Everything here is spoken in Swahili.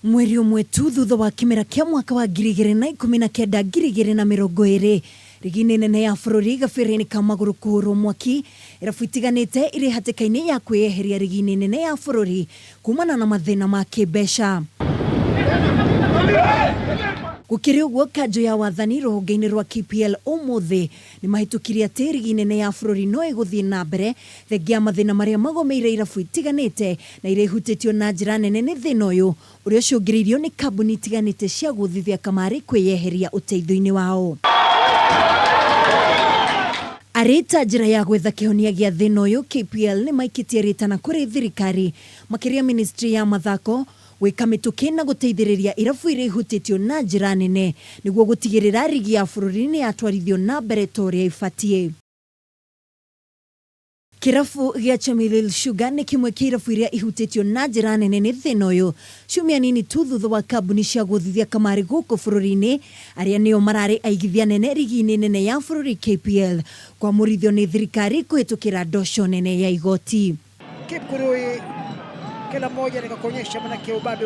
Mweri umwe tu thutha wa kimera kia mwaka wa 2019-2020 rigi nene ya bururi gabere-ini ka maguru kuhurwo mwaki irabu itiganite iri hatikaini ya kweheria rigi nene ya bururi kuumana na mathina ma kimbeca. Gukiri uguo kanjo ya wathani ruhonge-ini rwa KPL umuthi ni mahitukirie ati rigi nene ya bururi no iguthie na mbere thengia mathina maria magomeire irabu itiganite na ire ihutitio na njira nene ni thina uyu uria ucungiriirio ni kambuni itiganite cia guthithia kamari kweyeheria uteithio-ini wao. Arita njira ya gwetha kihonia gia thina uyu, KPL ni maikitie ritana kuri thirikari makiria ministry ya mathako wika mituki na guteithiriria irabu ire ihutitio na njira nene niguo gutigirira rigi ya bururi ni atwarithio na mbere toria ifatie. Kirabu gia Chamilil Sugar ni kimwe kia irabu iria ihutitio na njira nene ni thina uyu ciumia nini tu thutha wa kambuni cia guthithia kamari guku bururi-ini aria nio marari aigithia nene rigi-ini nene ya bururi KPL kwa murithio ni thirikari kuhitukira ndosho nene ya igoti. Kuri kila moja nikakuonyesha manake ubabe